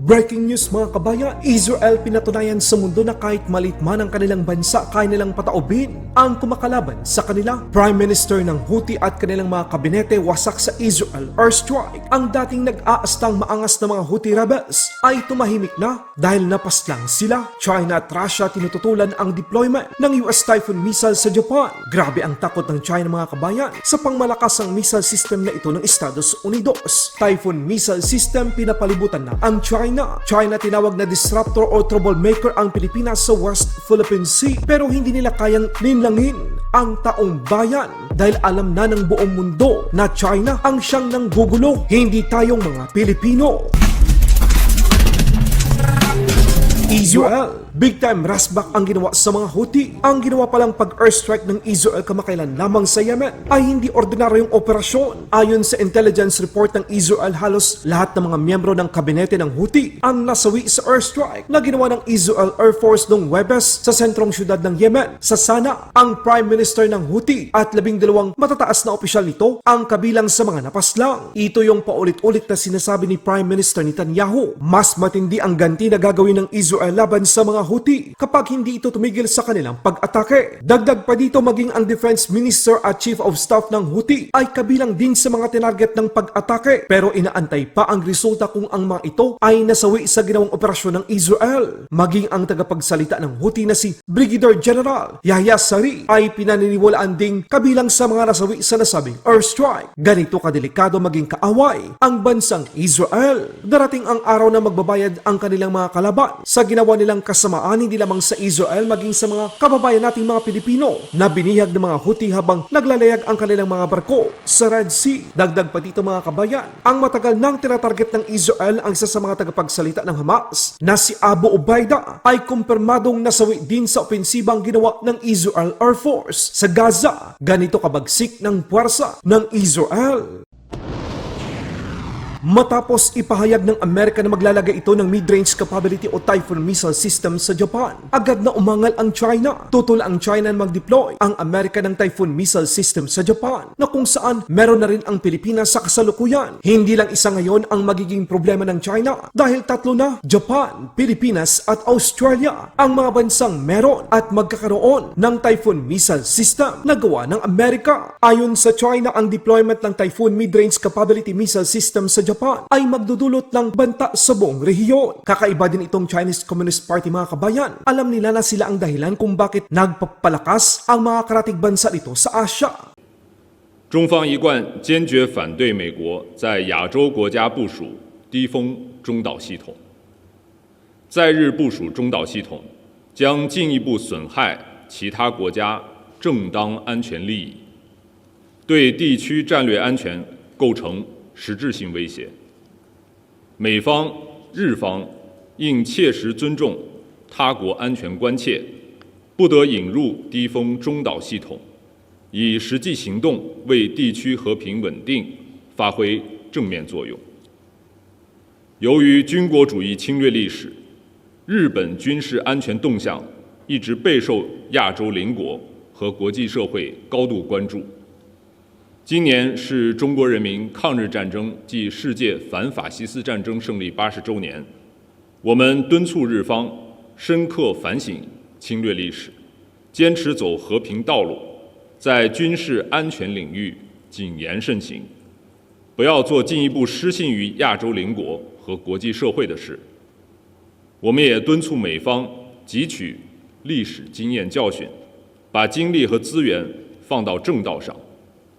Breaking news mga kabayan, Israel pinatunayan sa mundo na kahit maliit man ang kanilang bansa, kaya nilang pataubin ang kumakalaban sa kanila. Prime Minister ng Houthi at kanilang mga kabinete wasak sa Israel airstrike. Ang dating nag-aastang maangas na mga Houthi rebels ay tumahimik na dahil napaslang sila. China at Russia tinututulan ang deployment ng US Typhoon missile sa Japan. Grabe ang takot ng China mga kabayan sa pangmalakas ang missile system na ito ng Estados Unidos. Typhoon missile system pinapalibutan na ang China. China tinawag na disruptor o troublemaker ang Pilipinas sa West Philippine Sea, pero hindi nila kayang linlangin ang taong bayan dahil alam na ng buong mundo na China ang siyang nanggugulo, hindi tayong mga Pilipino. Israel, big time rasbak ang ginawa sa mga Houthi. Ang ginawa palang pag-airstrike ng Israel kamakailan lamang sa Yemen ay hindi ordinaryong operasyon. Ayon sa intelligence report ng Israel, halos lahat ng mga miyembro ng kabinete ng Houthi ang nasawi sa airstrike na ginawa ng Israel Air Force noong Webes sa sentrong syudad ng Yemen, sa Sana. Ang Prime Minister ng Houthi at 12 matataas na opisyal nito ang kabilang sa mga napaslang. Ito yung paulit-ulit na sinasabi ni Prime Minister Netanyahu. Mas matindi ang ganti na gagawin ng Israel laban sa mga Houthi kapag hindi ito tumigil sa kanilang pag-atake. Dagdag pa dito, maging ang Defense Minister at Chief of Staff ng Houthi ay kabilang din sa mga tinarget ng pag-atake, pero inaantay pa ang resulta kung ang mga ito ay nasawi sa ginawang operasyon ng Israel. Maging ang tagapagsalita ng Houthi na si Brigadier General Yahya Sari ay pinaniniwalaan ding kabilang sa mga nasawi sa nasabing airstrike. Ganito kadelikado maging kaaway ang bansang Israel. Darating ang araw na magbabayad ang kanilang mga kalaban sa ginawa nilang kasamaan hindi lamang sa Israel maging sa mga kababayan nating mga Pilipino na binihag ng mga Houthi habang naglalayag ang kanilang mga barko sa Red Sea. Dagdag pa dito mga kabayan, ang matagal nang tinatarget ng Israel ang isa sa mga tagapagsalita ng Hamas na si Abu Ubaida ay kumpirmadong nasawi din sa opensibang ginawa ng Israel Air Force sa Gaza. Ganito kabagsik ng puwersa ng Israel. Matapos ipahayag ng Amerika na maglalagay ito ng mid-range capability o Typhoon missile system sa Japan, agad na umangal ang China. Tutula ang China na mag-deploy ang Amerika ng Typhoon missile system sa Japan, na kung saan meron na rin ang Pilipinas sa kasalukuyan. Hindi lang isa ngayon ang magiging problema ng China dahil tatlo na, Japan, Pilipinas at Australia, ang mga bansang meron at magkakaroon ng Typhoon missile system na gawa ng Amerika. Ayon sa China, ang deployment ng Typhoon mid-range capability missile system sa Japan ay magdudulot ng banta sa buong rehiyon. Kakaiba din itong Chinese Communist Party mga kabayan. Alam nila na sila ang dahilan kung bakit nagpapalakas ang mga karatig bansa nito sa Asya. 中方一贯坚决反对美国在亚洲国家部署低风中导系统，在日部署中导系统将进一步损害其他国家正当安全利益，对地区战略安全构成实质性威胁。美方、日方应切实尊重他国安全关切，不得引入低风中导系统，以实际行动为地区和平稳定发挥正面作用。由于军国主义侵略历史，日本军事安全动向一直备受亚洲邻国和国际社会高度关注。今年是中国人民抗日战争暨世界反法西斯战争胜利80周年，我们敦促日方深刻反省侵略历史，坚持走和平道路，在军事安全领域谨言慎行，不要做进一步失信于亚洲邻国和国际社会的事。我们也敦促美方汲取历史经验教训，把精力和资源放到正道上，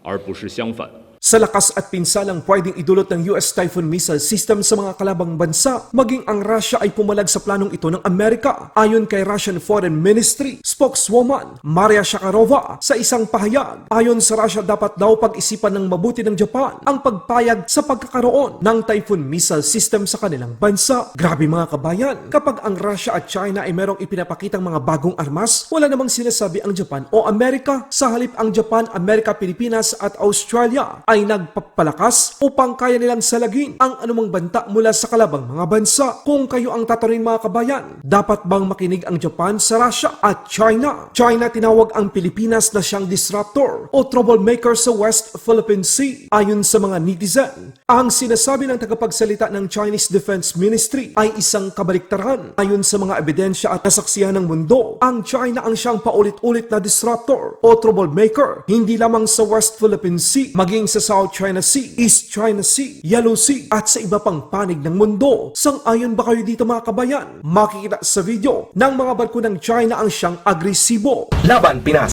而不是相反。 Sa lakas at pinsalang pwedeng idulot ng US Typhoon missile system sa mga kalabang bansa, maging ang Russia ay pumalag sa planong ito ng Amerika. Ayon kay Russian Foreign Ministry spokeswoman Maria Zakharova sa isang pahayag, ayon sa Russia dapat daw pag-isipan ng mabuti ng Japan ang pagpayag sa pagkakaroon ng Typhoon missile system sa kanilang bansa. Grabe mga kabayan, kapag ang Russia at China ay merong ipinapakitang mga bagong armas, wala namang sinasabi ang Japan o Amerika. Sa halip ang Japan, Amerika, Pilipinas at Australia ay ay nagpapalakas upang kaya nilang salagin ang anumang banta mula sa kalabang mga bansa. Kung kayo ang tatanungin mga kabayan, dapat bang makinig ang Japan sa Russia at China? China tinawag ang Pilipinas na siyang disruptor o troublemaker sa West Philippine Sea. Ayon sa mga netizen, ang sinasabi ng tagapagsalita ng Chinese Defense Ministry ay isang kabaliktaran. Ayon sa mga ebidensya at nasaksihan ng mundo, ang China ang siyang paulit-ulit na disruptor o troublemaker, hindi lamang sa West Philippine Sea, maging sa South China Sea, East China Sea, Yellow Sea, at sa iba pang panig ng mundo. Sang-ayon ba kayo dito mga kabayan? Makikita sa video ng mga barko ng China ang siyang agresibo. Laban Pinas.